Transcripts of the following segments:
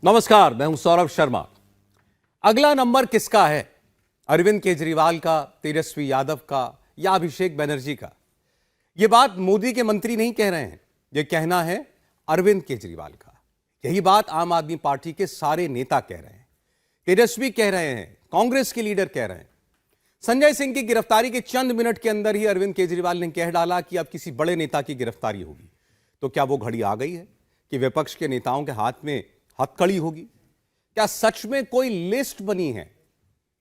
नमस्कार, मैं हूं सौरभ शर्मा। अगला नंबर किसका है? अरविंद केजरीवाल का, तेजस्वी यादव का या अभिषेक बनर्जी का? यह बात मोदी के मंत्री नहीं कह रहे हैं, यह कहना है अरविंद केजरीवाल का। यही बात आम आदमी पार्टी के सारे नेता कह रहे हैं, तेजस्वी कह रहे हैं, कांग्रेस के लीडर कह रहे हैं। संजय सिंह की गिरफ्तारी के चंद मिनट के अंदर ही अरविंद केजरीवाल ने कह डाला कि अब किसी बड़े नेता की गिरफ्तारी होगी। तो क्या वो घड़ी आ गई है कि विपक्ष के नेताओं के हाथ में हथकड़ी होगी? क्या सच में कोई लिस्ट बनी है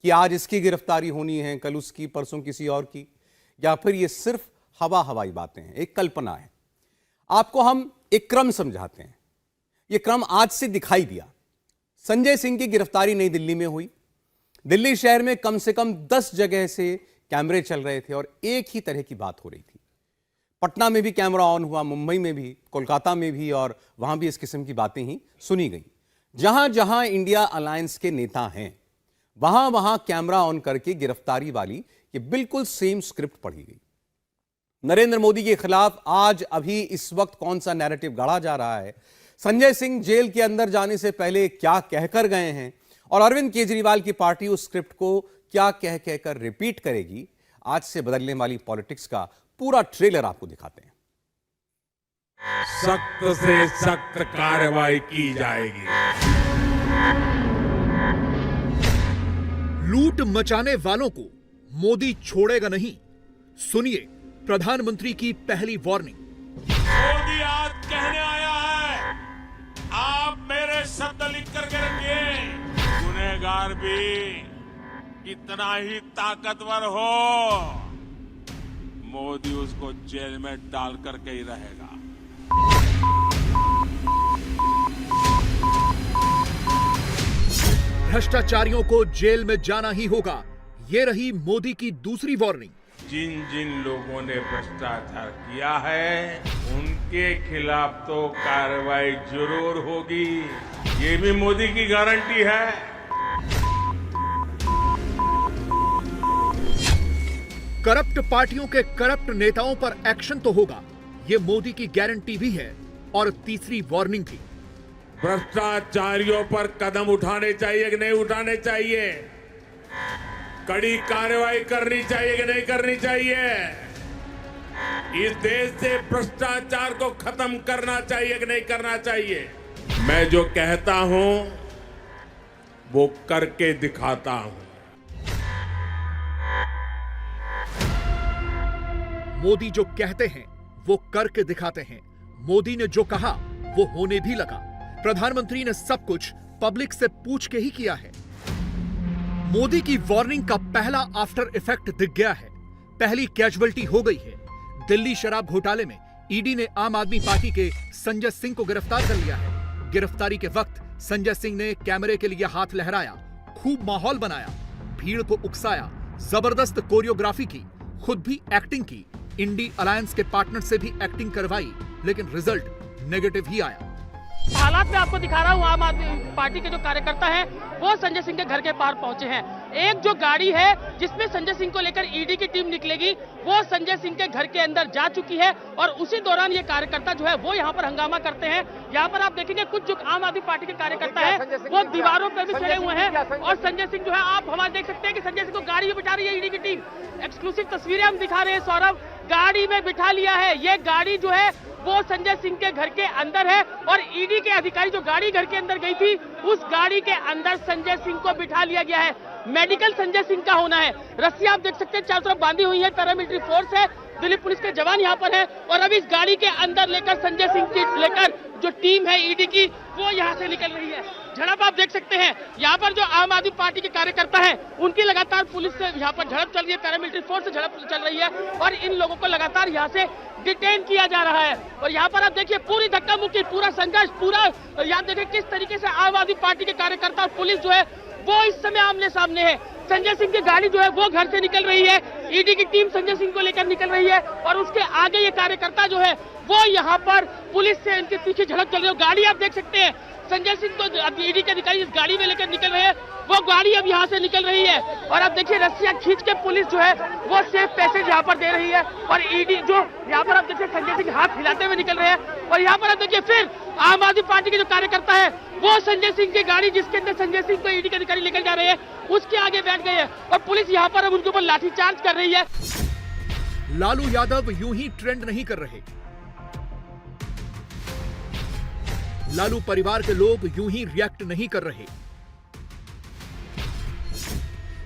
कि आज इसकी गिरफ्तारी होनी है, कल उसकी, परसों किसी और की? या फिर ये सिर्फ हवाई बातें हैं, एक कल्पना है? आपको हम एक क्रम समझाते हैं। यह क्रम आज से दिखाई दिया। संजय सिंह की गिरफ्तारी नई दिल्ली में हुई। दिल्ली शहर में कम से कम 10 जगह से कैमरे चल रहे थे और एक ही तरह की बात हो रही थी। पटना में भी कैमरा ऑन हुआ, मुंबई में भी, कोलकाता में भी, और वहां भी इस किस्म की बातें ही सुनी गई। जहां जहां इंडिया अलायंस के नेता हैं, वहां वहां कैमरा ऑन करके गिरफ्तारी वाली ये बिल्कुल सेम स्क्रिप्ट पढ़ी गई। नरेंद्र मोदी के खिलाफ आज अभी इस वक्त कौन सा नैरेटिव गढ़ा जा रहा है, संजय सिंह जेल के अंदर जाने से पहले क्या कहकर गए हैं, और अरविंद केजरीवाल की पार्टी उस स्क्रिप्ट को क्या कह कहकर रिपीट करेगी, आज से बदलने वाली पॉलिटिक्स का पूरा ट्रेलर आपको दिखाते हैं। सख्त से सख्त कार्रवाई की जाएगी। लूट मचाने वालों को मोदी छोड़ेगा नहीं। सुनिए प्रधानमंत्री की पहली वार्निंग। मोदी आज कहने आया है, आप मेरे शब्द लिख करके रखिए। गुनहगार भी कितना ही ताकतवर हो, मोदी उसको जेल में डाल करके ही रहेगा। भ्रष्टाचारियों को जेल में जाना ही होगा, ये रही मोदी की दूसरी वार्निंग। जिन जिन लोगों ने भ्रष्टाचार किया है, उनके खिलाफ तो कार्रवाई जरूर होगी, ये भी मोदी की गारंटी है। करप्ट पार्टियों के करप्ट नेताओं पर एक्शन तो होगा, ये मोदी की गारंटी भी है। और तीसरी वार्निंग थी, भ्रष्टाचारियों पर कदम उठाने चाहिए कि नहीं उठाने चाहिए, कड़ी कार्रवाई करनी चाहिए कि नहीं करनी चाहिए, इस देश से भ्रष्टाचार को खत्म करना चाहिए कि नहीं करना चाहिए। मैं जो कहता हूं वो करके दिखाता हूं। मोदी जो कहते हैं वो करके दिखाते हैं। मोदी ने जो कहा वो होने भी लगा। प्रधानमंत्री ने सब कुछ पब्लिक से पूछ के ही किया है। मोदी की वार्निंग का पहला आफ्टर इफेक्ट दिख गया है। पहली कैजुअल्टी हो गई है। दिल्ली शराब घोटाले में ईडी ने आम आदमी पार्टी के संजय सिंह को गिरफ्तार कर लिया है। गिरफ्तारी के वक्त संजय सिंह ने कैमरे के लिए हाथ लहराया, खूब माहौल बनाया, भीड़ को उकसाया, जबरदस्त कोरियोग्राफी की, खुद भी एक्टिंग की, इंडी अलायंस के पार्टनर से भी एक्टिंग करवाई, लेकिन रिजल्ट नेगेटिव ही आया। हालात में आपको दिखा रहा हूँ, आम आदमी पार्टी के जो कार्यकर्ता हैं वो संजय सिंह के घर के पार पहुंचे हैं। एक जो गाड़ी है जिसमें संजय सिंह को लेकर ईडी की टीम निकलेगी, वो संजय सिंह के घर के अंदर जा चुकी है, और उसी दौरान ये कार्यकर्ता जो है वो यहाँ पर हंगामा करते हैं। यहाँ पर आप देखेंगे कुछ जो आम आदमी पार्टी के कार्यकर्ता है वो दीवारों पर भी चढ़े हुए हैं, और संजय सिंह जो है, आप हमारे देख सकते हैं कि संजय सिंह को गाड़ी में बिठा रही है ईडी की टीम। एक्सक्लूसिव तस्वीरें हम दिखा रहे हैं सौरभ, गाड़ी में बिठा लिया है। ये गाड़ी जो है वो संजय सिंह के घर के अंदर है, और ईडी के अधिकारी जो गाड़ी घर के अंदर गई थी, उस गाड़ी के अंदर संजय सिंह को बिठा लिया गया है। मेडिकल संजय सिंह का होना है। रस्सी आप देख सकते हैं चारों तरफ बांधी हुई है, पैरामिलिट्री फोर्स है, दिल्ली पुलिस के जवान यहाँ पर है, और अब इस गाड़ी के अंदर लेकर संजय सिंह की लेकर जो टीम है ईडी की, वो यहाँ से निकल रही है। झड़प आप देख सकते हैं, यहाँ पर जो आम आदमी पार्टी के कार्यकर्ता हैं उनकी लगातार पुलिस से यहाँ पर झड़प चल रही है, पैरामिलिट्री फोर्स से झड़प चल रही है, और इन लोगों को लगातार यहाँ से डिटेन किया जा रहा है। और यहाँ पर आप देखिए पूरी धक्का मुक्की, पूरा संघर्ष, पूरा यहाँ देखिए किस तरीके से आम आदमी पार्टी के कार्यकर्ता और पुलिस जो है वो इस समय आमने सामने है। संजय सिंह की गाड़ी जो है वो घर से निकल रही है, ईडी की टीम संजय सिंह को लेकर निकल रही है और उसके आगे ये कार्यकर्ता जो है वो यहाँ पर पुलिस से इनके पीछे झड़प चल रही है। गाड़ी आप देख सकते हैं, संजय सिंह को ईडी के अधिकारी इस गाड़ी में लेकर निकल रहे हैं, वो गाड़ी अब यहाँ से निकल रही है और अब देखिए रस्सियां खींच के पुलिस जो है वो सेफ पैसेज यहाँ पर दे रही है और ईडी जो यहाँ पर आप देखिए संजय सिंह हाथ हिलाते हुए निकल रहे हैं और यहाँ पर आप देखिए फिर आम आदमी पार्टी के जो कार्यकर्ता है वो संजय सिंह की गाड़ी जिसके अंदर संजय सिंह को ईडी के अधिकारी लेकर जा रहे हैं उसके आगे बैठ गए हैं और पुलिस यहाँ पर अब उनके ऊपर लाठीचार्ज कर रही है। लालू यादव यूं ही ट्रेंड नहीं कर रहे, लालू परिवार के लोग यूं ही रिएक्ट नहीं कर रहे,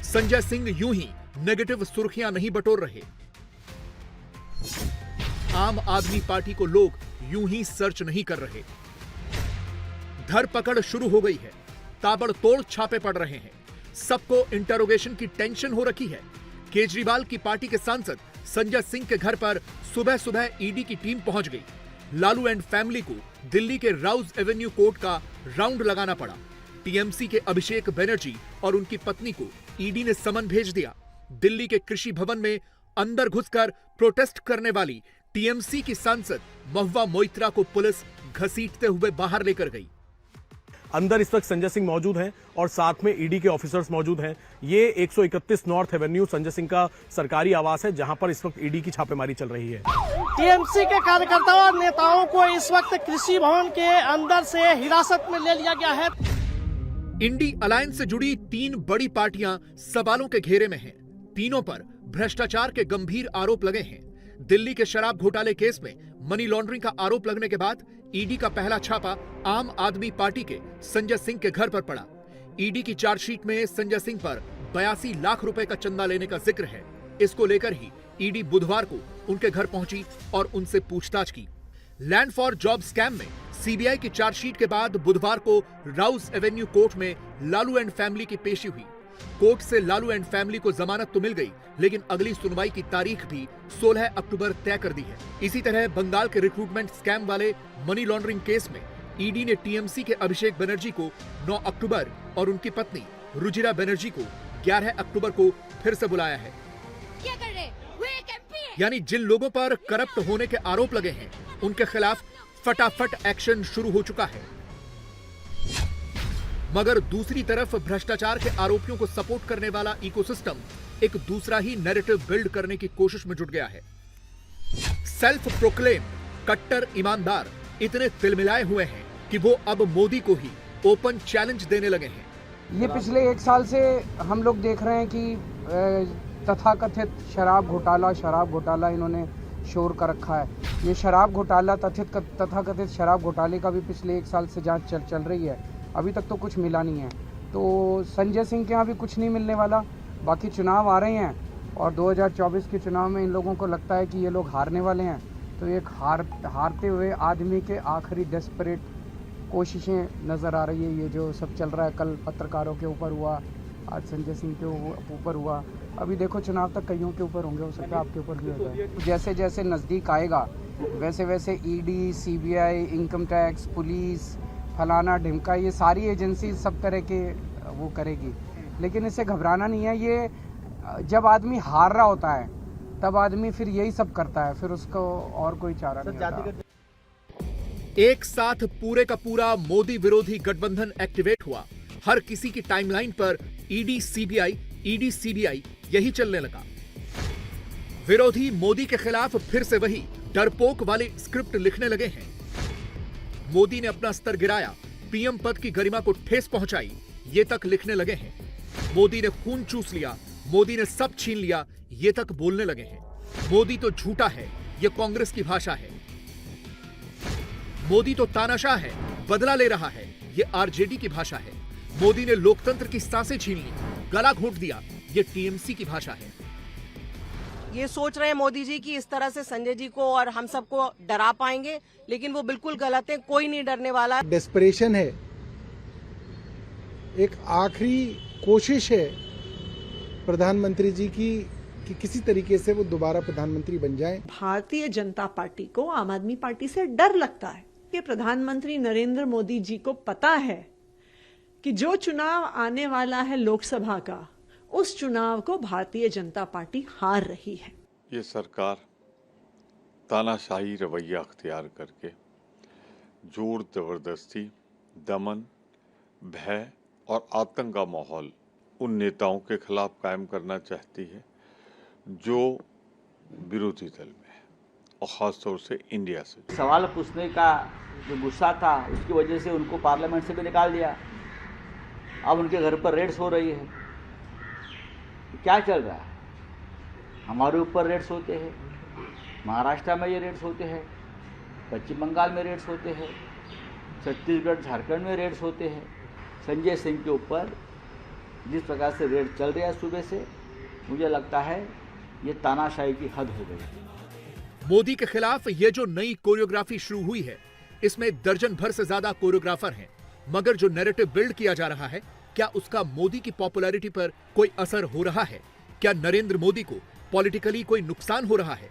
संजय सिंह यूं ही नेगेटिव सुर्खियां नहीं बटोर रहे, आम आदमी पार्टी को लोग यूं ही सर्च नहीं कर रहे। धरपकड़ शुरू हो गई है, ताबड़तोड़ छापे पड़ रहे हैं, सबको इंटरोगेशन की टेंशन हो रखी है। केजरीवाल की पार्टी के सांसद संजय सिंह के घर पर सुबह सुबह ईडी की टीम पहुंच गई। लालू एंड फैमिली को दिल्ली के राउज एवेन्यू कोर्ट का राउंड लगाना पड़ा। टीएमसी के अभिषेक बनर्जी और उनकी पत्नी को ईडी ने समन भेज दिया। दिल्ली के कृषि भवन में अंदर घुसकर प्रोटेस्ट करने वाली टीएमसी की सांसद महुआ मोइत्रा को पुलिस घसीटते हुए बाहर लेकर गई। अंदर इस वक्त संजय सिंह मौजूद हैं और साथ में ईडी के ऑफिसर्स मौजूद हैं। ये 131 नॉर्थ एवेन्यू संजय सिंह का सरकारी आवास है जहां पर इस वक्त ईडी की छापेमारी चल रही है। टीएमसी के कार्यकर्ताओं और नेताओं को इस वक्त कृषि भवन के अंदर से हिरासत में ले लिया गया है। इंडी अलायंस से जुड़ी 3 बड़ी पार्टियां सवालों के घेरे में हैं। तीनों पर भ्रष्टाचार के गंभीर आरोप लगे हैं। दिल्ली के शराब घोटाले केस में मनी लॉन्ड्रिंग का आरोप लगने के बाद ईडी का पहला छापा आम आदमी पार्टी के संजय सिंह के घर पर पड़ा। ईडी की चार्जशीट में संजय सिंह पर 82 लाख रुपए का चंदा लेने का जिक्र है। इसको लेकर ही ईडी बुधवार को उनके घर पहुंची और उनसे पूछताछ की। लैंड फॉर जॉब स्कैम में सीबीआई की चार्जशीट के बाद बुधवार को राउज एवेन्यू कोर्ट में लालू एंड फैमिली की पेशी हुई। कोर्ट से लालू एंड फैमिली को जमानत तो मिल गई, लेकिन अगली सुनवाई की तारीख भी 16 अक्टूबर तय कर दी है। इसी तरह बंगाल के रिक्रूटमेंट स्कैम वाले मनी लॉन्ड्रिंग केस में ईडी ने टीएमसी के अभिषेक बनर्जी को 9 अक्टूबर और उनकी पत्नी रुजिरा बनर्जी को 11 अक्टूबर को फिर से बुलाया है। क्या कर रहे? वो एक MP है। यानी जिन लोगों पर करप्ट होने के आरोप लगे हैं उनके खिलाफ फटाफट एक्शन शुरू हो चुका है। मगर दूसरी तरफ भ्रष्टाचार के आरोपियों को सपोर्ट करने वाला इकोसिस्टम एक दूसरा ही नैरेटिव बिल्ड करने की कोशिश में जुट गया है। सेल्फ प्रोक्लेम कट्टर ईमानदार इतने तिलमिलाए हुए हैं कि वो अब मोदी को ही ओपन चैलेंज देने लगे हैं। ये पिछले 1 साल से हम लोग देख रहे हैं कि तथाकथित शराब घोटाला इन्होंने शोर कर रखा है। ये शराब घोटाला तथाकथित शराब घोटाले का भी पिछले 1 साल से जांच चल रही है। अभी तक तो कुछ मिला नहीं है। तो संजय सिंह के यहाँ भी कुछ नहीं मिलने वाला। बाकी चुनाव आ रहे हैं और 2024 के चुनाव में इन लोगों को लगता है कि ये लोग हारने वाले हैं। तो एक हारते हुए आदमी के आखिरी डेस्परेट कोशिशें नज़र आ रही है। ये जो सब चल रहा है, कल पत्रकारों के ऊपर हुआ, आज संजय सिंह के ऊपर हुआ, अभी देखो चुनाव तक कईयों के ऊपर होंगे, हो सकता है आपके ऊपर भी हो जाए। जैसे जैसे नज़दीक आएगा वैसे वैसे ED, CBI, income tax, police, फलाना ढिमका, ये सारी एजेंसी सब तरह के वो करेगी। लेकिन इससे घबराना नहीं है। ये जब आदमी हार रहा होता है तब आदमी फिर यही सब करता है, फिर उसको और कोई चारा नहीं होता। एक साथ पूरे का पूरा मोदी विरोधी गठबंधन एक्टिवेट हुआ। हर किसी की टाइमलाइन पर ईडी सीबीआई यही चलने लगा। विरोधी मोदी के खिलाफ फिर से वही डरपोक वाली स्क्रिप्ट लिखने लगे हैं। मोदी ने अपना स्तर गिराया, पीएम पद की गरिमा को ठेस पहुंचाई, ये तक लिखने लगे हैं। मोदी ने खून चूस लिया, मोदी ने सब छीन लिया, ये तक बोलने लगे हैं। मोदी तो झूठा है, ये कांग्रेस की भाषा है। मोदी तो तानाशाह है, बदला ले रहा है, ये आरजेडी की भाषा है। मोदी ने लोकतंत्र की सांसें छीन ली, गला घोंट दिया, ये टीएमसी की भाषा है। ये सोच रहे हैं मोदी जी कि इस तरह से संजय जी को और हम सबको डरा पाएंगे, लेकिन वो बिल्कुल गलत है। कोई नहीं डरने वाला। डेस्परेशन है, एक आखिरी कोशिश है प्रधानमंत्री जी की कि किसी तरीके से वो दोबारा प्रधानमंत्री बन जाएं। भारतीय जनता पार्टी को आम आदमी पार्टी से डर लगता है कि प्रधानमंत्री नरेंद्र मोदी जी को पता है कि जो चुनाव आने वाला है लोकसभा का, उस चुनाव को भारतीय जनता पार्टी हार रही है। ये सरकार तानाशाही रवैया अख्तियार करके जोर जबरदस्ती, दमन, भय और आतंक का माहौल उन नेताओं के खिलाफ कायम करना चाहती है जो विरोधी दल में है, और ख़ास तौर से इंडिया से। सवाल पूछने का जो गुस्सा था उसकी वजह से उनको पार्लियामेंट से भी निकाल दिया। अब उनके घर पर रेड्स हो रही है। क्या चल रहा है? हमारे ऊपर रेड्स होते हैं, महाराष्ट्र में ये रेड्स होते हैं, पश्चिम बंगाल में रेड्स होते हैं, छत्तीसगढ़ झारखंड में रेड्स होते हैं। संजय सिंह के ऊपर जिस प्रकार से रेड चल रहा है सुबह से, मुझे लगता है ये तानाशाही की हद हो गई। मोदी के खिलाफ ये जो नई कोरियोग्राफी शुरू हुई है, इसमें दर्जन भर से ज्यादा कोरियोग्राफर हैं, मगर जो नैरेटिव बिल्ड किया जा रहा है, क्या उसका मोदी की पॉपुलैरिटी पर कोई असर हो रहा है? क्या नरेंद्र मोदी को पॉलिटिकली कोई नुकसान हो रहा है?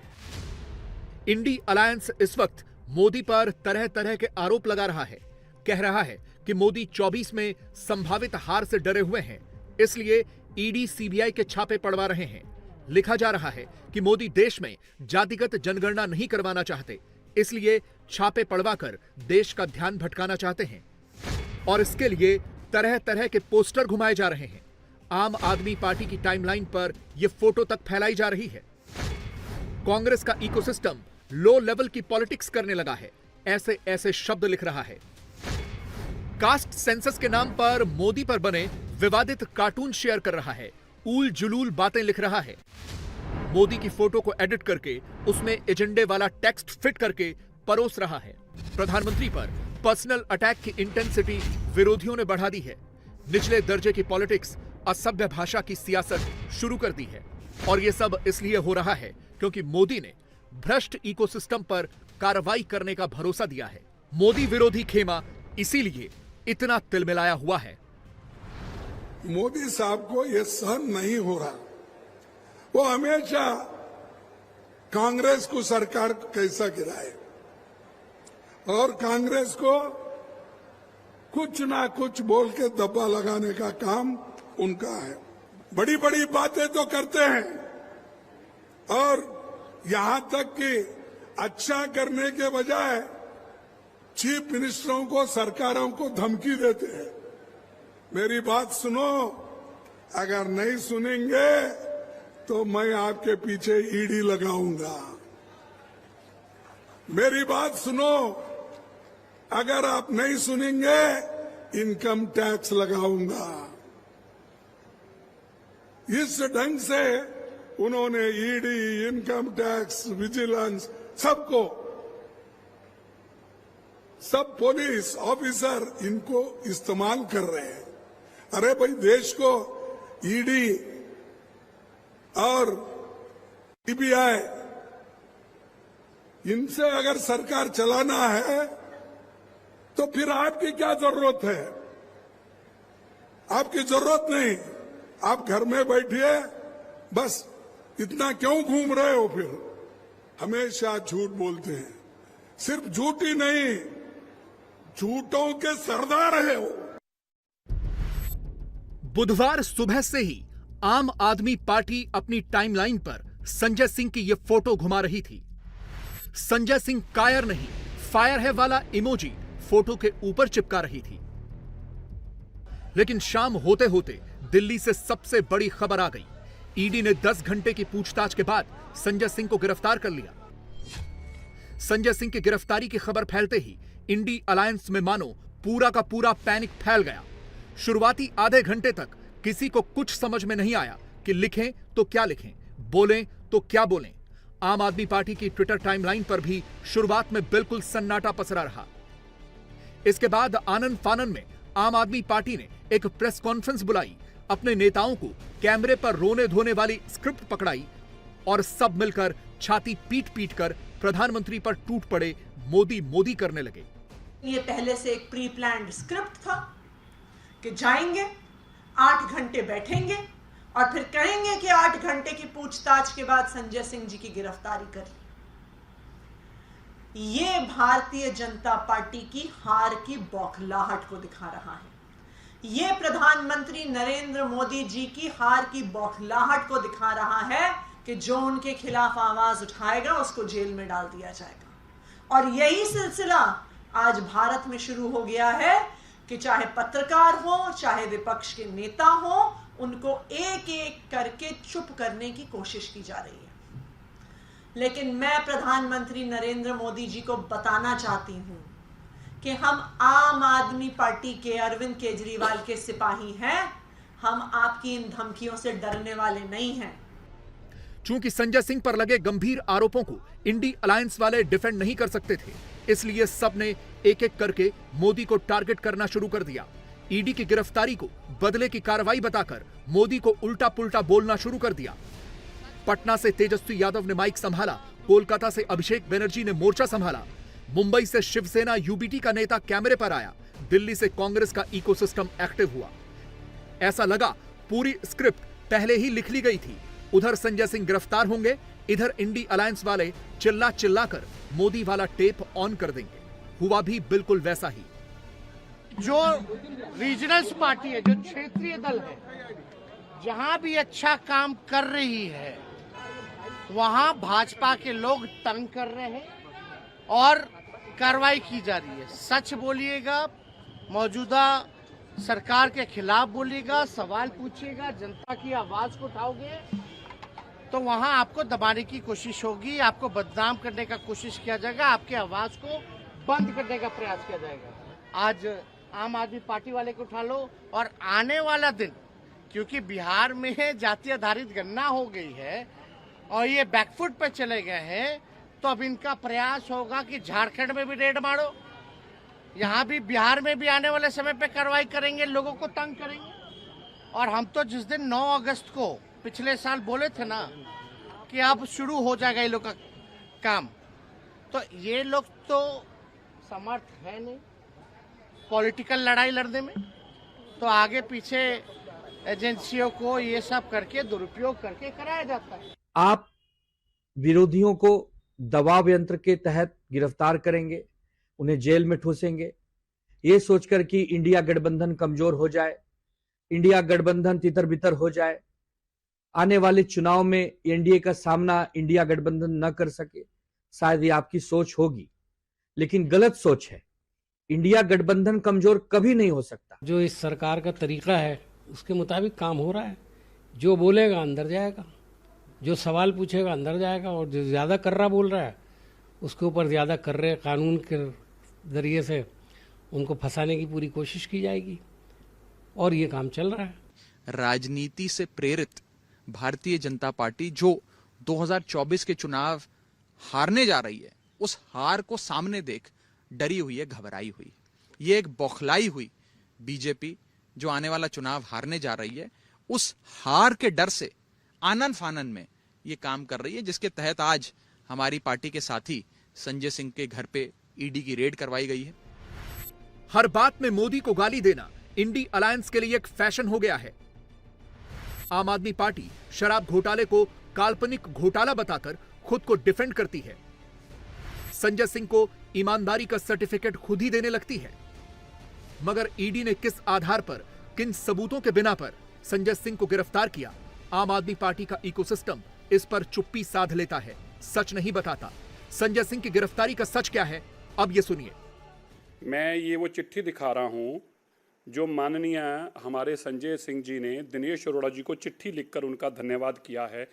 इंडी अलायंस इस वक्त मोदी पर तरह तरह के आरोप लगा रहा है। कह रहा है कि मोदी 24 में संभावित हार से डरे हुए हैं, इसलिए ईडी सीबीआई के छापे पड़वा रहे हैं। लिखा जा रहा है कि मोदी देश में जातिगत जनगणना नहीं करवाना चाहते, इसलिए छापे पड़वाकर देश का ध्यान भटकाना चाहते हैं, और इसके लिए तरह तरह के पोस्टर घुमाए जा रहे हैं। आम आदमी पार्टी की टाइमलाइन पर यह फोटो तक फैलाई जा रही है। कांग्रेस का इकोसिस्टम लो लेवल की पॉलिटिक्स करने लगा है, ऐसे ऐसे शब्द लिख रहा है। कास्ट सेंसस के नाम पर मोदी पर बने विवादित कार्टून शेयर कर रहा है, ऊल जुलूल बातें लिख रहा है। मोदी की फोटो को एडिट करके उसमें एजेंडे वाला टेक्स्ट फिट करके परोस रहा है। प्रधानमंत्री पर पर्सनल अटैक की इंटेंसिटी विरोधियों ने बढ़ा दी है। निचले दर्जे की पॉलिटिक्स, असभ्य भाषा की सियासत शुरू कर दी है, और यह सब इसलिए हो रहा है क्योंकि मोदी ने भ्रष्ट इकोसिस्टम पर कार्रवाई करने का भरोसा दिया है। मोदी विरोधी खेमा इसीलिए इतना तिलमिलाया हुआ है। मोदी साहब को यह सहन नहीं हो रहा। वो हमेशा कांग्रेस को सरकार कैसा गिराए, और कांग्रेस को कुछ ना कुछ बोल के दबा लगाने का काम उनका है। बड़ी बड़ी बातें तो करते हैं, और यहां तक कि अच्छा करने के बजाय चीफ मिनिस्टरों को, सरकारों को धमकी देते हैं। मेरी बात सुनो, अगर नहीं सुनेंगे तो मैं आपके पीछे ईडी लगाऊंगा। मेरी बात सुनो, अगर आप नहीं सुनेंगे इनकम टैक्स लगाऊंगा। इस ढंग से उन्होंने ईडी, इनकम टैक्स, विजिलेंस, सबको, सब पुलिस ऑफिसर इनको इस्तेमाल कर रहे हैं। अरे भाई, देश को ईडी और सीबीआई, इनसे अगर सरकार चलाना है तो फिर आपकी क्या जरूरत है? आपकी जरूरत नहीं। आप घर में बैठिए, बस इतना क्यों घूम रहे हो? फिर हमेशा झूठ बोलते हैं। सिर्फ झूठ ही नहीं, झूठों के सरदार है वो। बुधवार सुबह से ही आम आदमी पार्टी अपनी टाइमलाइन पर संजय सिंह की यह फोटो घुमा रही थी। संजय सिंह कायर नहीं, फायर है वाला इमोजी फोटो के ऊपर चिपका रही थी। लेकिन शाम होते होते दिल्ली से सबसे बड़ी खबर आ गई। ईडी ने 10 घंटे की पूछताछ के बाद संजय सिंह को गिरफ्तार कर लिया। संजय सिंह की गिरफ्तारी की खबर फैलते ही इंडी अलायंस में मानो पूरा का पूरा पैनिक फैल गया। शुरुआती आधे घंटे तक किसी को कुछ समझ में नहीं आया कि लिखें तो क्या लिखें, बोलें तो क्या बोलें। आम आदमी पार्टी की ट्विटर टाइमलाइन पर भी शुरुआत में बिल्कुल सन्नाटा पसरा रहा। इसके बाद आनन फानन में आम आदमी पार्टी ने एक प्रेस कॉन्फ्रेंस बुलाई, अपने नेताओं को कैमरे पर रोने धोने वाली स्क्रिप्ट पकड़ाई, और सब मिलकर छाती पीट पीट कर प्रधानमंत्री पर टूट पड़े, मोदी मोदी करने लगे। ये पहले से एक प्री प्लान्ड स्क्रिप्ट था कि जाएंगे, 8 घंटे बैठेंगे और फिर कहेंगे कि 8 घंटे की पूछताछ के बाद संजय सिंह जी की गिरफ्तारी करी। ये भारतीय जनता पार्टी की हार की बौखलाहट को दिखा रहा है ये प्रधानमंत्री नरेंद्र मोदी जी की हार की बौखलाहट को दिखा रहा है कि जो उनके खिलाफ आवाज उठाएगा उसको जेल में डाल दिया जाएगा। और यही सिलसिला आज भारत में शुरू हो गया है कि चाहे पत्रकार हो, चाहे विपक्ष के नेता हो, उनको एक एक करके चुप करने की कोशिश की जा रही है। लेकिन मैं प्रधानमंत्री नरेंद्र मोदी जी को बताना चाहती हूं कि हम आम आदमी पार्टी के अरविंद केजरीवाल के सिपाही हैं। हम आपकी इन धमकियों से डरने वाले नहीं हैं। चूंकि संजय सिंह पर लगे गंभीर आरोपों को इंडी अलायंस वाले डिफेंड नहीं कर सकते थे, इसलिए सबने एक एक करके मोदी को टारगेट करना शुरू कर दिया। ईडी की गिरफ्तारी को बदले की कार्रवाई बताकर मोदी को उल्टा पुल्टा बोलना शुरू कर दिया। पटना से तेजस्वी यादव ने माइक संभाला, कोलकाता से अभिषेक बनर्जी ने मोर्चा संभाला, मुंबई से शिवसेना यूबीटी का नेता कैमरे पर आया, दिल्ली से कांग्रेस का इकोसिस्टम एक्टिव हुआ। ऐसा लगा पूरी स्क्रिप्ट पहले ही लिख ली गई थी। उधर संजय सिंह गिरफ्तार होंगे, इधर इंडी अलायंस वाले चिल्ला चिल्ला कर मोदी वाला टेप ऑन कर देंगे। हुआ भी बिल्कुल वैसा ही। जो रीजनल्स पार्टी है, जो क्षेत्रीय दल है, जहां भी अच्छा काम कर रही है वहां भाजपा के लोग तंग कर रहे हैं और कार्रवाई की जा रही है। सच बोलिएगा, मौजूदा सरकार के खिलाफ बोलिएगा, सवाल पूछिएगा, जनता की आवाज को उठाओगे तो वहां आपको दबाने की कोशिश होगी, आपको बदनाम करने का कोशिश किया जाएगा, आपकी आवाज को बंद करने का प्रयास किया जाएगा। आज आम आदमी पार्टी वाले को उठा लो और आने वाला दिन, क्योंकि बिहार में जाति आधारित गणना हो गई है और ये बैकफुट पे चले गए हैं, तो अब इनका प्रयास होगा कि झारखंड में भी रेड मारो, यहाँ भी बिहार में भी आने वाले समय पे कार्रवाई करेंगे, लोगों को तंग करेंगे। और हम तो जिस दिन 9 अगस्त को पिछले साल बोले थे ना कि अब शुरू हो जाएगा ये लोग का काम, तो ये लोग तो समर्थ है नहीं पॉलिटिकल लड़ाई लड़ने में, तो आगे पीछे एजेंसियों को ये सब करके दुरुपयोग करके कराया जाता है। आप विरोधियों को दबाव यंत्र के तहत गिरफ्तार करेंगे, उन्हें जेल में ठूसेंगे, ये सोचकर कि इंडिया गठबंधन कमजोर हो जाए, इंडिया गठबंधन तितर बितर हो जाए, आने वाले चुनाव में एनडीए का सामना इंडिया गठबंधन न कर सके। शायद ये आपकी सोच होगी, लेकिन गलत सोच है। इंडिया गठबंधन कमजोर कभी नहीं हो सकता। जो इस सरकार का तरीका है उसके मुताबिक काम हो रहा है। जो बोलेगा अंदर जाएगा, जो सवाल पूछेगा अंदर जाएगा, और जो ज्यादा कर्रा बोल रहा है उसके ऊपर ज्यादा कर्रे कानून के जरिए से उनको फंसाने की पूरी कोशिश की जाएगी, और ये काम चल रहा है। राजनीति से प्रेरित भारतीय जनता पार्टी जो 2024 के चुनाव हारने जा रही है, उस हार को सामने देख डरी हुई है, घबराई हुई। ये एक बौखलाई हुई बीजेपी जो आने वाला चुनाव हारने जा रही है, उस हार के डर से आनन फानन में ये काम कर रही है, जिसके तहत आज हमारी पार्टी के साथी संजय सिंह के घर पे ईडी की रेड करवाई गई है। हर बात में मोदी को गाली देना इंडी अलायंस के लिए एक फैशन हो गया है। आम आदमी पार्टी शराब घोटाले को काल्पनिक घोटाला बताकर खुद को डिफेंड करती है। संजय सिंह को ईमानदारी का सर्टिफिकेट खुद ही देने लगती है। मगर ईडी ने किस आधार पर, किन सबूतों के बिना पर संजय सिंह को गिरफ्तार किया? आम आदमी पार्टी का इकोसिस्टम इस पर चुप्पी साध लेता है, सच नहीं बताता। संजय सिंह की गिरफ्तारी का सच क्या है, अब ये सुनिए। मैं ये वो चिट्ठी दिखा रहा हूं जो माननीय हमारे संजय सिंह जी ने दिनेश अरोड़ा जी को चिट्ठी लिखकर उनका धन्यवाद किया है।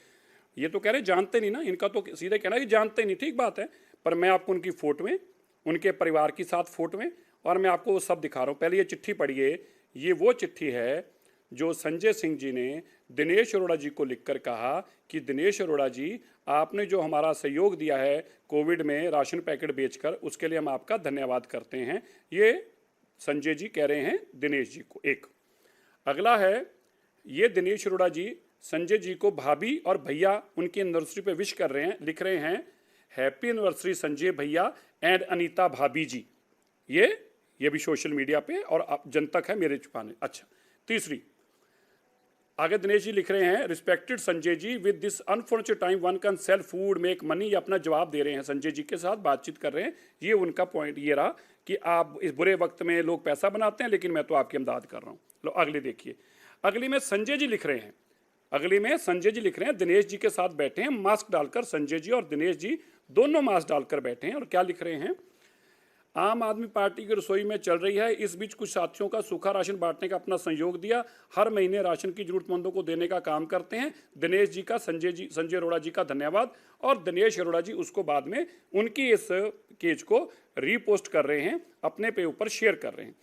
ये तो कह रहे जानते नहीं ना, इनका तो सीधे कहना है कि जानते नहीं, ठीक बात है, पर मैं आपको उनकी फोटोएं, उनके परिवार के साथ फोटोएं, और मैं आपको वो सब दिखा रहा हूँ। पहले ये चिट्ठी पढ़िए। ये वो चिट्ठी है जो संजय सिंह जी ने दिनेश अरोड़ा जी को लिखकर कहा कि दिनेश अरोड़ा जी, आपने जो हमारा सहयोग दिया है कोविड में राशन पैकेट बेचकर, उसके लिए हम आपका धन्यवाद करते हैं। ये संजय जी कह रहे हैं दिनेश जी को। एक अगला है, ये दिनेश अरोड़ा जी संजय जी को भाभी और भैया उनकी एनिवर्सरी पे विश कर रहे हैं, लिख रहे हैं हैप्पी एनिवर्सरी संजय भैया एंड अनीता भाभी जी। ये भी सोशल मीडिया पे और जन तक है, मेरे छुपाने। अच्छा, तीसरी, आगे दिनेश जी लिख रहे हैं, respected Sanjay ji, with this unfortunate time one can sell food make money. ये अपना जवाब दे रहे हैं, संजय जी के साथ बातचीत कर रहे हैं। ये उनका पॉइंट ये रहा कि आप इस बुरे वक्त में लोग पैसा बनाते हैं, लेकिन मैं तो आपकी इमदाद कर रहा हूँ। लो अगली देखिए, अगली में संजय जी लिख रहे हैं, दिनेश जी के साथ बैठे हैं मास्क डालकर। संजय जी और दिनेश जी दोनों मास्क डालकर बैठे हैं और क्या लिख रहे हैं, आम आदमी पार्टी की रसोई में चल रही है। इस बीच कुछ साथियों का सूखा राशन बांटने का अपना सहयोग दिया, हर महीने राशन की जरूरतमंदों को देने का काम करते हैं। दिनेश जी का संजय अरोड़ा जी का धन्यवाद। और दिनेश अरोड़ा जी उसको बाद में उनकी इस पेज को रीपोस्ट कर रहे हैं, अपने पे ऊपर शेयर कर रहे हैं।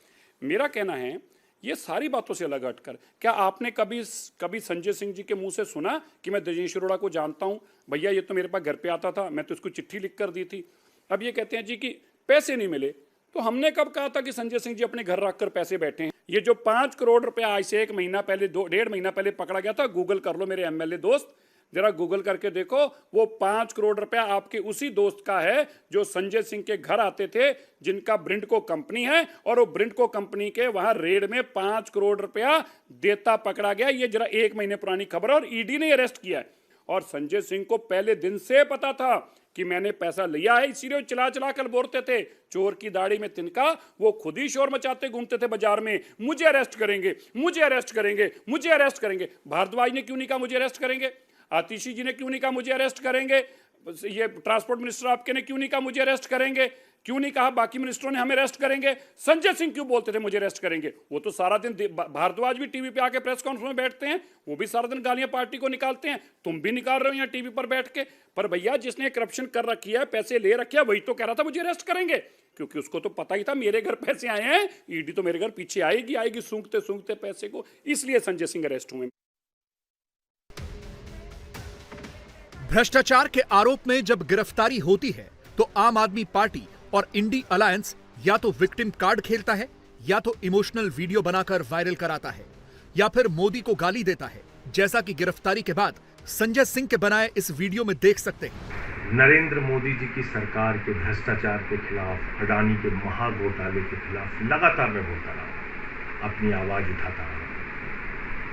मेरा कहना है, ये सारी बातों से अलग हटकर क्या आपने कभी संजय सिंह जी के मुंह से सुना कि मैं दिनेश अरोड़ा को जानता हूं? भैया ये तो मेरे पास घर पे आता था, मैं तो इसको चिट्ठी लिख कर दी थी। अब ये कहते हैं जी कि पैसे नहीं मिले, तो हमने कब कहा था कि संजय सिंह जी अपने घर रखकर पैसे बैठे हैं? ये जो 5 करोड़ रुपया आज से 1 महीना पहले 1.5 महीना पहले पकड़ा गया था, गूगल कर लो मेरे एमएलए दोस्त, जरा गूगल करके देखो, वो 5 करोड़ रुपया आपके उसी दोस्त का है जो संजय सिंह के घर आते थे, जिनका ब्रिंडको कंपनी है, और वो ब्रिंडको कंपनी के वहां रेड में 5 करोड़ रुपया देता पकड़ा गया। ये जरा 1 महीने पुरानी खबर है और ईडी ने अरेस्ट किया है। और संजय सिंह को पहले दिन से पता था कि मैंने पैसा लिया है, इसीलिए चला चला कर बोलते थे, चोर की दाढ़ी में तिनका। वो खुद ही शोर मचाते घूमते थे बाजार में, मुझे अरेस्ट करेंगे, मुझे अरेस्ट करेंगे, मुझे अरेस्ट करेंगे। भारद्वाज ने क्यों नहीं कहा मुझे अरेस्ट करेंगे? आतिशी जी ने क्यों नहीं कहा मुझे अरेस्ट करेंगे? ये ट्रांसपोर्ट मिनिस्टर आपके ने क्यों नहीं कहा मुझे अरेस्ट करेंगे? क्यों नहीं कहा बाकी मिनिस्टरों ने हमें अरेस्ट करेंगे? संजय सिंह क्यों बोलते थे मुझे अरेस्ट करेंगे? वो तो सारा दिन, भारद्वाज भी टीवी पे आके प्रेस कॉन्फ्रेंस में बैठते हैं, वो भी सारा दिन गालियां पार्टी को निकालते हैं, तुम भी निकाल रहे हो यहाँ टीवी पर बैठ के। पर भैया जिसने करप्शन कर रखी है, पैसे ले रखे है, वही तो कह रहा था मुझे अरेस्ट करेंगे, क्योंकि उसको तो पता ही था मेरे घर पैसे आए हैं, ईडी तो मेरे घर पीछे आएगी सूंघते सूंघते पैसे को, इसलिए संजय सिंह अरेस्ट हुए। भ्रष्टाचार के आरोप में जब गिरफ्तारी होती है तो आम आदमी पार्टी और इंडी अलायंस या तो विक्टिम कार्ड खेलता है, या तो इमोशनल वीडियो बनाकर वायरल कराता है, या फिर मोदी को गाली देता है, जैसा कि गिरफ्तारी के बाद संजय सिंह के बनाए इस वीडियो में देख सकते हैं। नरेंद्र मोदी जी की सरकार के भ्रष्टाचार के खिलाफ, अडानी के महाघोटाले के खिलाफ लगातार मैं बोलता रहा, अपनी आवाज उठाता रहा।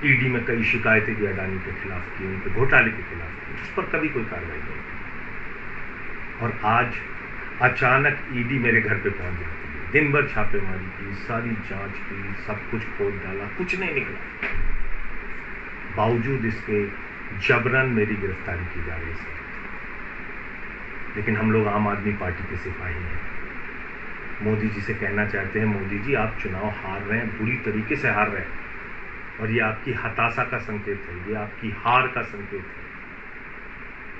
ईडी में कई शिकायतें भी अडानी के खिलाफ की, उनके घोटाले के खिलाफ की, उस पर कभी कोई कार्रवाई नहीं की। और आज अचानक ईडी मेरे घर पे पहुंच जाती है, दिन भर छापेमारी की, सारी जांच की, सब कुछ खोद डाला, कुछ नहीं निकला। बावजूद इसके जबरन मेरी गिरफ्तारी की जा रही है। लेकिन हम लोग आम आदमी पार्टी के सिपाही हैं। मोदी जी से कहना चाहते हैं, मोदी जी आप चुनाव हार रहे हैं, बुरी तरीके से हार रहे हैं, और ये आपकी हताशा का संकेत है, ये आपकी हार का संकेत है।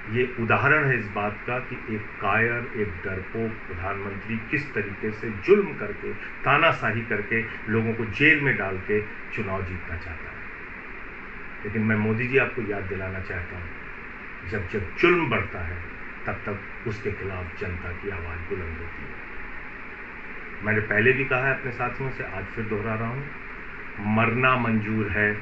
ये उदाहरण है इस बात का कि एक कायर, एक डरपोक प्रधानमंत्री किस तरीके से जुल्म करके, तानाशाही करके, लोगों को जेल में डाल के चुनाव जीतना चाहता है। लेकिन मैं मोदी जी आपको याद दिलाना चाहता हूँ, जब जब जुल्म बढ़ता है तब तक उसके खिलाफ जनता की आवाज बुलंद होती है। मैंने पहले भी कहा है अपने साथियों से, आज फिर दोहरा रहा हूँ, मरना मंजूर है,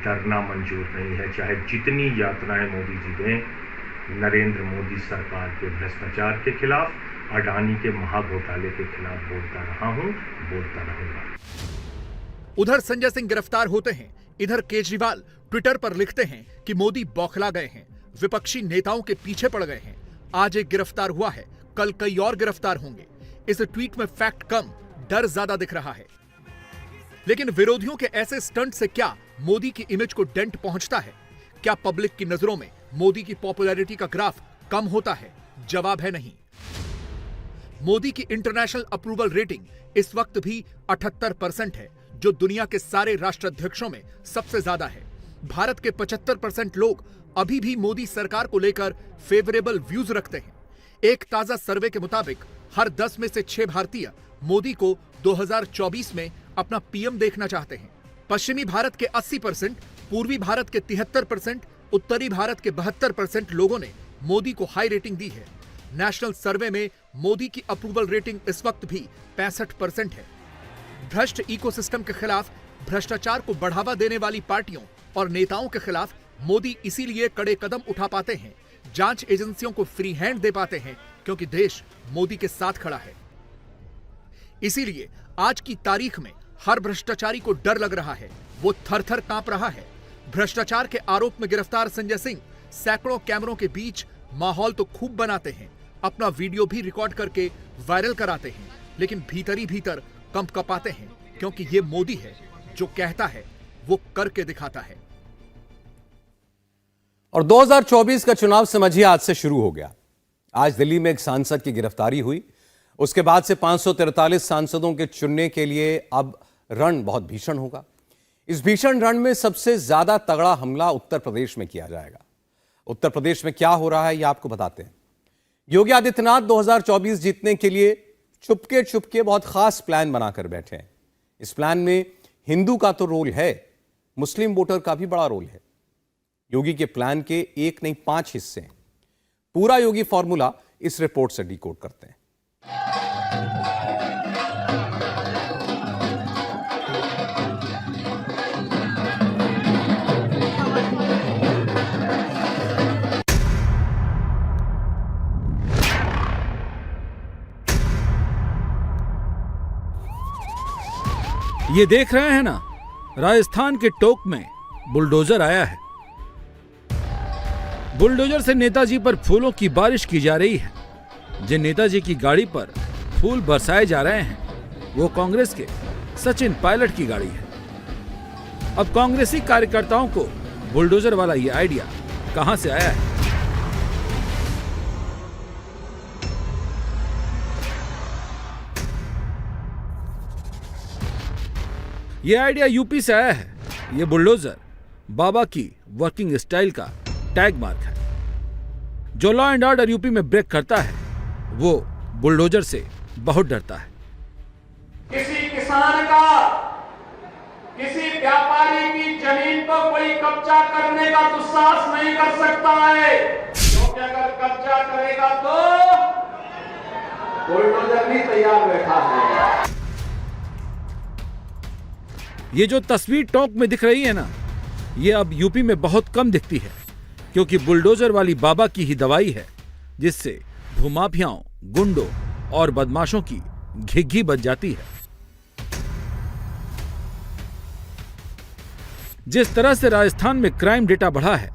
डरना मंजूर नहीं है। चाहे जितनी यातनाएं मोदी जी दें, नरेंद्र मोदी सरकार के भ्रष्टाचार के खिलाफ, अडानी के महाघोटाले के खिलाफ बोलता रहा हूं, बोलता रहूंगा। उधर संजय सिंह गिरफ्तार होते हैं, इधर केजरीवाल ट्विटर पर लिखते हैं कि मोदी बौखला गए हैं, विपक्षी नेताओं के पीछे पड़ गए हैं। आज एक गिरफ्तार हुआ है, कल कई और गिरफ्तार होंगे। इस ट्वीट में फैक्ट कम, डर ज्यादा दिख रहा है। लेकिन विरोधियों के ऐसे स्टंट से क्या मोदी की इमेज को डेंट पहुंचता है? क्या पब्लिक की नजरों में मोदी की पॉपुलैरिटी का ग्राफ कम होता है? जवाब है नहीं। मोदी की इंटरनेशनल अप्रूवल रेटिंग इस वक्त भी 78% है, जो दुनिया के सारे राष्ट्राध्यक्षों में सबसे ज्यादा है। भारत के 75% लोग अभी भी मोदी सरकार को लेकर फेवरेबल व्यूज रखते हैं। एक ताजा सर्वे के मुताबिक हर 10 में से 6 भारतीय मोदी को 2024 में अपना पीएम देखना चाहते हैं। पश्चिमी भारत के 80%, पूर्वी भारत के 73%, उत्तरी भारत के 72% लोगों ने मोदी को हाई रेटिंग दी है। नेशनल सर्वे में मोदी की अप्रूवल रेटिंग इस वक्त भी 65% है। भ्रष्ट इकोसिस्टम के खिलाफ, भ्रष्टाचार को बढ़ावा देने वाली पार्टियों और नेताओं के खिलाफ मोदी इसीलिए कड़े कदम उठा पाते हैं, जांच एजेंसियों को फ्री हैंड दे पाते हैं, क्योंकि देश मोदी के साथ खड़ा है। इसीलिए आज की तारीख में हर भ्रष्टाचारी को डर लग रहा है, वो थर-थर कांप रहा है। भ्रष्टाचार के आरोप में गिरफ्तार संजय सिंह सैकड़ों कैमरों के बीच माहौल तो खूब बनाते हैं, अपना वीडियो भी रिकॉर्ड करके वायरल कराते हैं, लेकिन भीतर ही भीतर कंप कपाते हैं, क्योंकि ये मोदी है जो कहता है वो करके दिखाता है। और 2024 का चुनाव समझिए आज से शुरू हो गया। आज दिल्ली में एक सांसद की गिरफ्तारी हुई, उसके बाद से 543 सांसदों के चुनने के लिए अब रण बहुत भीषण होगा। इस भीषण रण में सबसे ज्यादा तगड़ा हमला उत्तर प्रदेश में किया जाएगा। उत्तर प्रदेश में क्या हो रहा है यह आपको बताते हैं। योगी आदित्यनाथ 2024 जीतने के लिए चुपके चुपके बहुत खास प्लान बनाकर बैठे हैं। इस प्लान में हिंदू का तो रोल है, मुस्लिम वोटर का भी बड़ा रोल है। योगी के प्लान के एक नहीं 5 हिस्से हैं। पूरा योगी फॉर्मूला इस रिपोर्ट से डिकोड करते हैं। ये देख रहे हैं ना, राजस्थान के टोंक में बुलडोजर आया है। बुलडोजर से नेताजी पर फूलों की बारिश की जा रही है। जिन नेताजी की गाड़ी पर फूल बरसाए जा रहे हैं वो कांग्रेस के सचिन पायलट की गाड़ी है। अब कांग्रेसी कार्यकर्ताओं को बुलडोजर वाला ये आइडिया कहां से आया है? ये आइडिया यूपी से आया है। ये बुलडोजर बाबा की वर्किंग स्टाइल का टैग मार्क है। जो लॉ एंड ऑर्डर यूपी में ब्रेक करता है वो बुलडोजर से बहुत डरता है। किसी किसान का, किसी व्यापारी की जमीन पर कोई कब्जा करने का दुस्साहस नहीं कर सकता है, क्योंकि अगर कब्जा करेगा तो बुलडोजर भी तैयार बैठा है। ये जो तस्वीर टोंक में दिख रही है ना, ये अब यूपी में बहुत कम दिखती है, क्योंकि बुलडोजर वाली बाबा की ही दवाई है जिससे भूमाफियाओं, गुंडों और बदमाशों की घिघी बच जाती है। जिस तरह से राजस्थान में क्राइम डेटा बढ़ा है,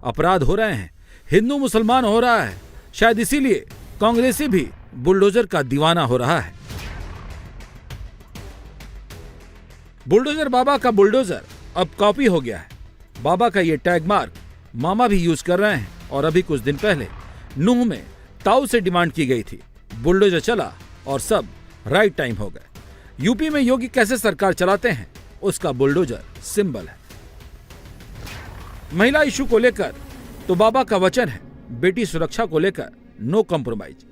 अपराध हो रहे हैं, हिंदू मुसलमान हो रहा है, शायद इसीलिए कांग्रेसी भी बुलडोजर का दीवाना हो रहा है। बुलडोजर बाबा का बुलडोजर अब कॉपी हो गया है। बाबा का ये टैग मार्क मामा भी यूज कर रहे हैं, और अभी कुछ दिन पहले नूह में ताऊ से डिमांड की गई थी। बुलडोजर चला और सब राइट टाइम हो गए। यूपी में योगी कैसे सरकार चलाते हैं उसका बुलडोजर सिंबल है। महिला इशू को लेकर तो बाबा का वचन है, बेटी सुरक्षा को लेकर नो कॉम्प्रोमाइज।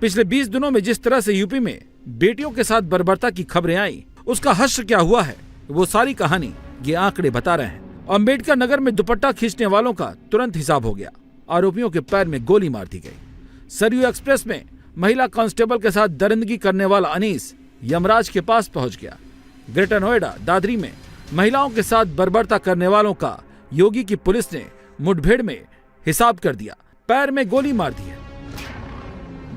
पिछले 20 दिनों में जिस तरह से यूपी में बेटियों के साथ बर्बरता की खबरें आई, उसका हश्र क्या हुआ है वो सारी कहानी ये आंकड़े बता रहे हैं। अंबेडकर नगर में दुपट्टा खींचने वालों का तुरंत हिसाब हो गया। आरोपियों के पैर में गोली मार दी गई। सरयू एक्सप्रेस में महिला कांस्टेबल के साथ दरिंदगी करने वाला अनीस यमराज के पास पहुंच गया। ग्रेटर नोएडा दादरी में महिलाओं के साथ बर्बरता करने वालों का योगी की पुलिस ने मुठभेड़ में हिसाब कर दिया, पैर में गोली मार दी है।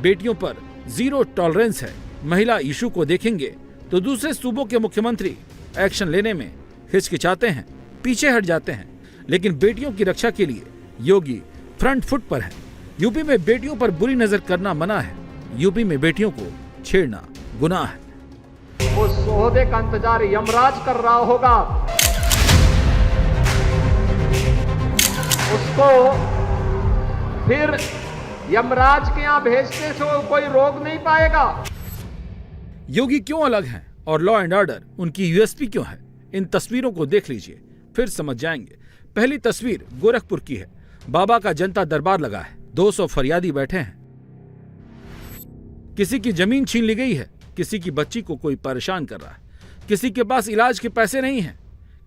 बेटियों पर जीरो टॉलरेंस है। महिला इशू को देखेंगे तो दूसरे सूबों के मुख्यमंत्री एक्शन लेने में हिचकिचाते हैं, पीछे हट जाते हैं, लेकिन बेटियों की रक्षा के लिए योगी फ्रंट फुट पर है। यूपी में बेटियों पर बुरी नजर करना मना है। यूपी में बेटियों को छेड़ना गुनाह है। उस ओहदे का इंतजार यमराज कर रहा होगा, उसको फिर यमराज के यहाँ भेजने से कोई रोक नहीं पाएगा। योगी क्यों अलग हैं और लॉ एंड ऑर्डर उनकी यूएसपी क्यों है, इन तस्वीरों को देख लीजिए, फिर समझ जाएंगे। पहली तस्वीर गोरखपुर की है। बाबा का जनता दरबार लगा है। 200 फरियादी बैठे हैं। किसी की जमीन छीन ली गई है, किसी की बच्ची को कोई परेशान कर रहा है, किसी के पास इलाज के पैसे नहीं हैं,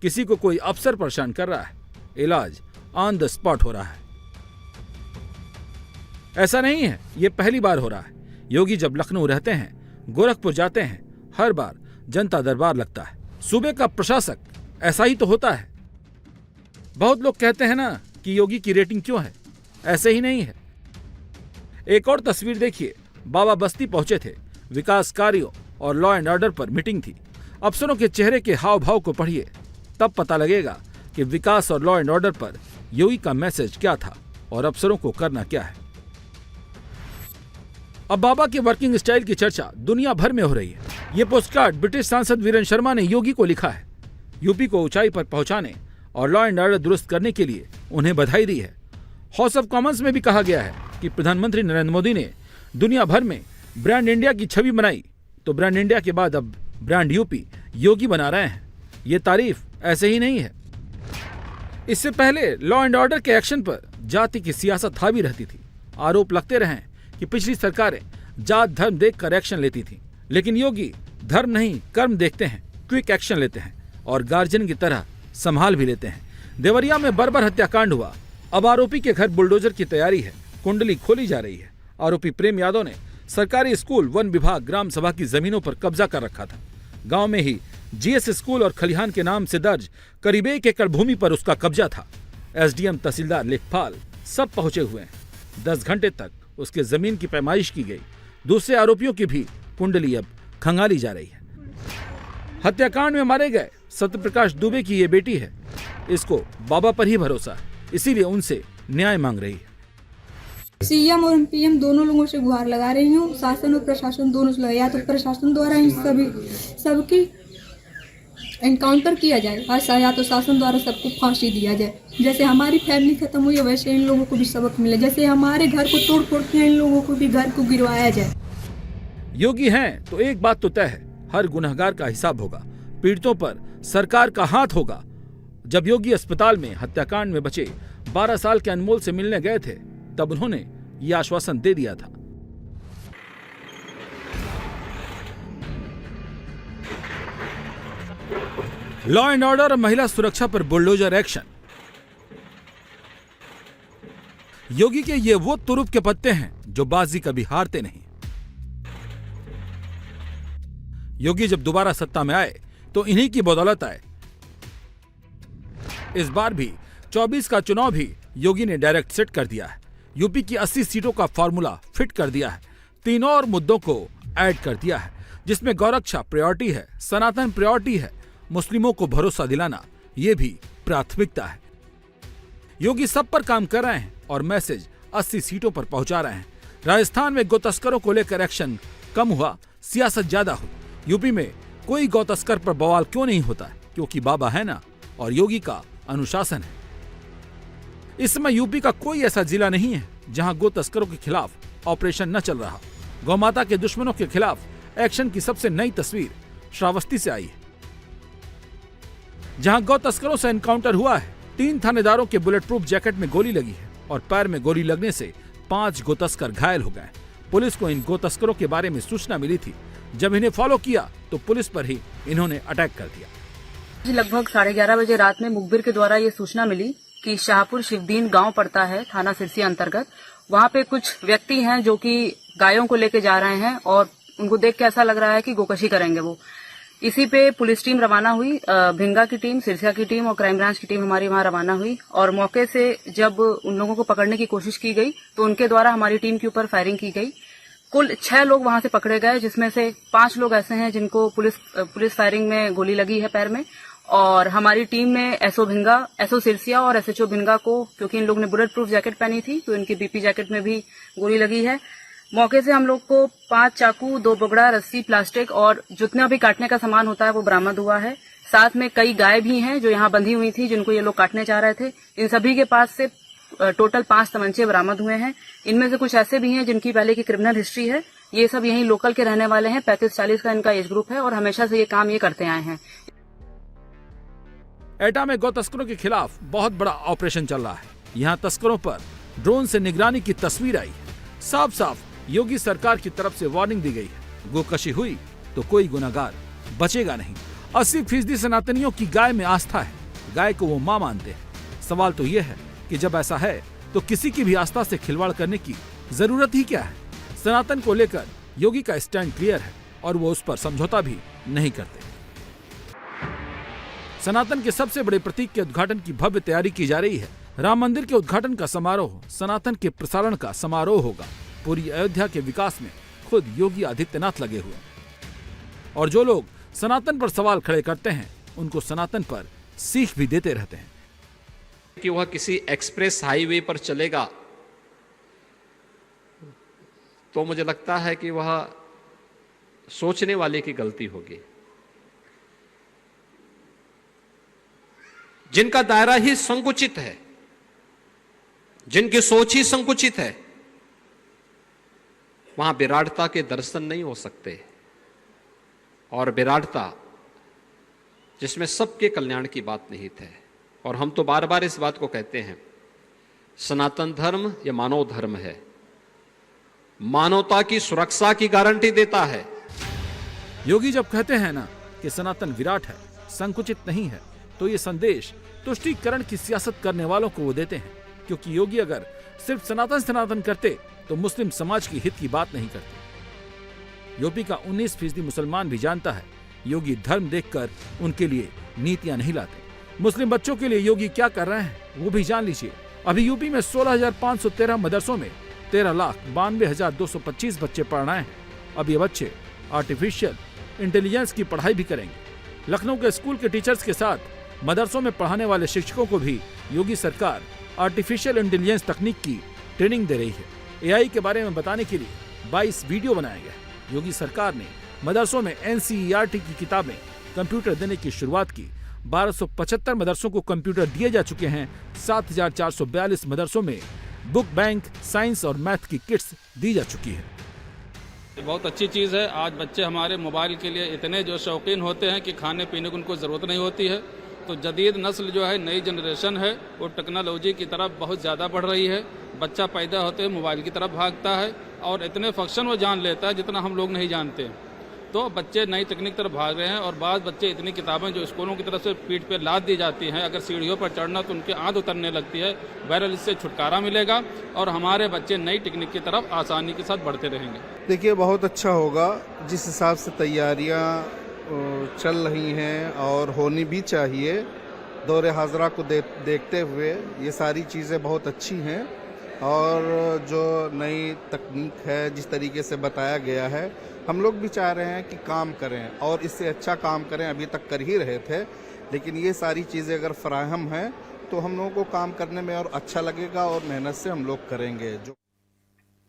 किसी को कोई अफसर परेशान कर रहा है। इलाज ऑन द स्पॉट हो रहा है। ऐसा नहीं है ये पहली बार हो रहा है। योगी जब लखनऊ रहते हैं, गोरखपुर जाते हैं, हर बार जनता दरबार लगता है। सूबे का प्रशासक ऐसा ही तो होता है। बहुत लोग कहते हैं ना कि योगी की रेटिंग क्यों है, ऐसे ही नहीं है। एक और तस्वीर देखिए। बाबा बस्ती पहुंचे थे, विकास कार्यों और लॉ एंड ऑर्डर पर मीटिंग थी। अफसरों के चेहरे के हाव भाव को पढ़िए, तब पता लगेगा कि विकास और लॉ एंड ऑर्डर पर योगी का मैसेज क्या था और अफसरों को करना क्या है। अब बाबा के वर्किंग स्टाइल की चर्चा दुनिया भर में हो रही है। ये पोस्टकार्ड ब्रिटिश सांसद वीरेंद्र शर्मा ने योगी को लिखा है। यूपी को ऊंचाई पर पहुंचाने और लॉ एंड ऑर्डर दुरुस्त करने के लिए उन्हें बधाई दी है। हाउस ऑफ कॉमन्स में भी कहा गया है कि प्रधानमंत्री नरेंद्र मोदी ने दुनिया भर में ब्रांड इंडिया की छवि बनाई, तो ब्रांड इंडिया के बाद अब ब्रांड यूपी योगी बना रहे हैं। ये तारीफ ऐसे ही नहीं है। इससे पहले लॉ एंड ऑर्डर के एक्शन पर जाति की सियासत हावी रहती थी। आरोप लगते रहे कि पिछली सरकारें जात धर्म देखकर एक्शन लेती थी, लेकिन योगी धर्म नहीं कर्म देखते हैं, क्विक एक्शन लेते हैं और गार्जियन की तरह संभाल भी लेते हैं। देवरिया में बर्बर हत्याकांड हुआ। अब आरोपी के घर बुलडोजर की तैयारी है, कुंडली खोली जा रही है। आरोपी प्रेम यादव ने सरकारी स्कूल, वन विभाग, ग्राम सभा की जमीनों पर कब्जा कर रखा था। गांव में ही जीएस स्कूल और खलिहान के नाम से दर्ज करीब 1 एकड़ भूमि पर उसका कब्जा था। एसडीएम, तहसीलदार, लेखपाल सब पहुंचे हुए हैं। 10 घंटे तक उसके जमीन की पैमाइश की गई। दूसरे आरोपियों की भी कुंडली अब खंगाली जा रही है। हत्याकांड में मारे गए सत्यप्रकाश दुबे की ये बेटी है। इसको बाबा पर ही भरोसा है, इसीलिए उनसे न्याय मांग रही है। सीएम और पीएम दोनों लोगों से गुहार लगा रही हूँ, शासन और प्रशासन दोनों से लगा, या तो प्रशासन द्वारा इन सबकी एनकाउंटर किया जाए और या तो शासन द्वारा सबको फांसी दिया जाए। जैसे हमारी फैमिली खत्म हुई है वैसे इन लोगों को भी सबक मिले। जैसे हमारे घर को तोड़ फोड़ के इन लोगों को भी घर को गिरवाया जाए। योगी हैं तो एक बात तो तय है, हर गुनहगार का हिसाब होगा। पीड़ितों पर सरकार का हाथ होगा। जब योगी अस्पताल में हत्याकांड में बचे 12 साल के अनमोल से मिलने गए थे, तब उन्होंने ये आश्वासन दे दिया था। लॉ एंड ऑर्डर और महिला सुरक्षा पर बुलडोजर एक्शन। योगी के ये वो तुरुप के पत्ते हैं जो बाजी कभी हारते नहीं। योगी जब दोबारा सत्ता में आए तो इन्हीं की बदौलत आए। इस बार भी 24 का चुनाव भी योगी ने डायरेक्ट सेट कर दिया है। यूपी की 80 सीटों का फॉर्मूला फिट कर दिया है। 3 और मुद्दों को ऐड कर दिया है, जिसमें गौरक्षा प्रायोरिटी है, सनातन प्रायोरिटी है, मुस्लिमों को भरोसा दिलाना ये भी प्राथमिकता है। योगी सब पर काम कर रहे हैं और मैसेज 80 सीटों पर पहुंचा रहे हैं। राजस्थान में गो तस्करों को लेकर एक्शन कम हुआ, सियासत ज्यादा हुई। यूपी में कोई गौ तस्कर पर बवाल क्यों नहीं होता है? क्योंकि बाबा है ना, और योगी का अनुशासन है। इस समय यूपी का कोई ऐसा जिला नहीं है जहां गो तस्करों के खिलाफ ऑपरेशन न चल रहा। गौ माता के दुश्मनों के खिलाफ एक्शन की सबसे नई तस्वीर श्रावस्ती से आई है, जहां गौ तस्करों से एनकाउंटर हुआ है। 3 थानेदारों के बुलेट प्रूफ जैकेट में गोली लगी है और पैर में गोली लगने से 5 गो तस्कर घायल हो गए। पुलिस को इन गो तस्करों के बारे में सूचना मिली थी। जब इन्हें फॉलो किया तो पुलिस पर ही इन्होंने अटैक कर दिया। लगभग 11:30 बजे रात में मुखबिर के द्वारा ये सूचना मिली कि शाहपुर शिवदीन गांव पड़ता है, थाना सिरसिया अंतर्गत। वहां पे कुछ व्यक्ति हैं जो कि गायों को लेके जा रहे हैं और उनको देख के ऐसा लग रहा है कि गोकशी करेंगे वो। इसी पे पुलिस टीम रवाना हुई, भिंगा की टीम, सिरसिया की टीम और क्राइम ब्रांच की टीम हमारी वहां रवाना हुई। और मौके से जब उन लोगों को पकड़ने की कोशिश की गई तो उनके द्वारा हमारी टीम के ऊपर फायरिंग की गई। कुल 6 लोग वहां से पकड़े गए, जिसमें से 5 लोग ऐसे हैं जिनको पुलिस फायरिंग में गोली लगी है पैर में। और हमारी टीम में एसओ भिंगा, एसओ सिरसिया और एसएचओ भिंगा को, क्योंकि इन लोग ने बुलेट प्रूफ जैकेट पहनी थी तो इनकी बीपी जैकेट में भी गोली लगी है। मौके से हम लोग को 5 चाकू, 2 बोगड़ा, रस्सी, प्लास्टिक और जितना भी काटने का सामान होता है वो बरामद हुआ है। साथ में कई गाय भी हैं जो यहाँ बंधी हुई थी, जिनको ये लोग काटने चाह रहे थे। इन सभी के पास से टोटल 5 तमंचे बरामद हुए हैं। इनमें से कुछ ऐसे भी हैं जिनकी पहले की क्रिमिनल हिस्ट्री है। ये सब यहीं लोकल के रहने वाले हैं। 35-40 का इनका एज ग्रुप है और हमेशा से ये काम ये करते आए हैं। एटा में गौ तस्करों के खिलाफ बहुत बड़ा ऑपरेशन चल रहा है। यहाँ तस्करों पर ड्रोन से निगरानी की तस्वीर आई है। साफ साफ योगी सरकार की तरफ से वार्निंग दी गई है। गोकशी हुई तो कोई गुनाहगार बचेगा नहीं। 80% सनातनियों की गाय में आस्था है। गाय को वो मां मानते हैं। सवाल तो ये है कि जब ऐसा है तो किसी की भी आस्था से खिलवाड़ करने की जरूरत ही क्या है? सनातन को लेकर योगी का स्टैंड क्लियर है और वो उस पर समझौता भी नहीं करते। सनातन के सबसे बड़े प्रतीक के उद्घाटन की भव्य तैयारी की जा रही है। राम मंदिर के उद्घाटन का समारोह सनातन के प्रसारण का समारोह होगा। पूरी अयोध्या के विकास में खुद योगी आदित्यनाथ लगे हुए और जो लोग सनातन पर सवाल खड़े करते हैं, उनको सनातन पर सीख भी देते रहते हैं। कि वह किसी एक्सप्रेस हाईवे पर चलेगा तो मुझे लगता है कि वह सोचने वाले की गलती होगी। जिनका दायरा ही संकुचित है, जिनकी सोच ही संकुचित है, वहां विराटता के दर्शन नहीं हो सकते। और विराटता जिसमें सबके कल्याण की बात निहित है। और हम तो बार बार इस बात को कहते हैं, सनातन धर्म या मानव धर्म है, मानवता की सुरक्षा की गारंटी देता है। योगी जब कहते हैं ना कि सनातन विराट है, संकुचित नहीं है, तो ये संदेश तुष्टीकरण की सियासत करने वालों को वो देते हैं। क्योंकि योगी अगर सिर्फ सनातन सनातन करते तो मुस्लिम समाज की हित की बात नहीं करते। यूपी का 19% मुसलमान भी जानता है योगी धर्म देखकर उनके लिए नीतियां नहीं लाते। मुस्लिम बच्चों के लिए योगी क्या कर रहे हैं वो भी जान लीजिए। अभी यूपी में 16,513 मदरसों में 13,92,225 बच्चे पढ़ रहे हैं। अब ये बच्चे आर्टिफिशियल इंटेलिजेंस की पढ़ाई भी करेंगे। लखनऊ के स्कूल के टीचर्स के साथ मदरसों में पढ़ाने वाले शिक्षकों को भी योगी सरकार आर्टिफिशियल इंटेलिजेंस तकनीक की ट्रेनिंग दे रही है। एआई के बारे में बताने के लिए 22 वीडियो बनाए गए। योगी सरकार ने मदरसों में एनसीईआरटी की किताबें कंप्यूटर देने की शुरुआत की। 1275 मदरसों को कंप्यूटर दिए जा चुके हैं। 7,442 मदरसों में बुक बैंक, साइंस और मैथ की किट्स दी जा चुकी है। बहुत अच्छी चीज़ है। आज बच्चे हमारे मोबाइल के लिए इतने जो शौकीन होते हैं कि खाने पीने की उनको ज़रूरत नहीं होती है। तो जदीद नस्ल जो है, नई जनरेशन है, वो टेक्नोलॉजी की तरफ बहुत ज़्यादा बढ़ रही है। बच्चा पैदा होते मोबाइल की तरफ भागता है और इतने फंक्शन वो जान लेता है जितना हम लोग नहीं जानते। तो बच्चे नई तकनीक तरफ भाग रहे हैं। और बाद बच्चे इतनी किताबें जो स्कूलों की तरफ से पीठ पे लाद दी जाती हैं, अगर सीढ़ियों पर चढ़ना तो उनकी आंध उतरने लगती है। बहरहाल इससे छुटकारा मिलेगा और हमारे बच्चे नई टेक्निक की तरफ आसानी के साथ बढ़ते रहेंगे। देखिए, बहुत अच्छा होगा। जिस हिसाब से तैयारियां चल रही हैं और होनी भी चाहिए, दौरे हाजरा को देखते हुए ये सारी चीज़ें बहुत अच्छी हैं। और जो नई तकनीक है, जिस तरीके से बताया गया है, हम लोग भी चाह रहे हैं कि काम करें और इससे अच्छा काम करें। अभी तक कर ही रहे थे, लेकिन ये सारी चीज़ें अगर फराहम हैं तो हम लोगों को काम करने में और अच्छा लगेगा और मेहनत से हम लोग करेंगे। जो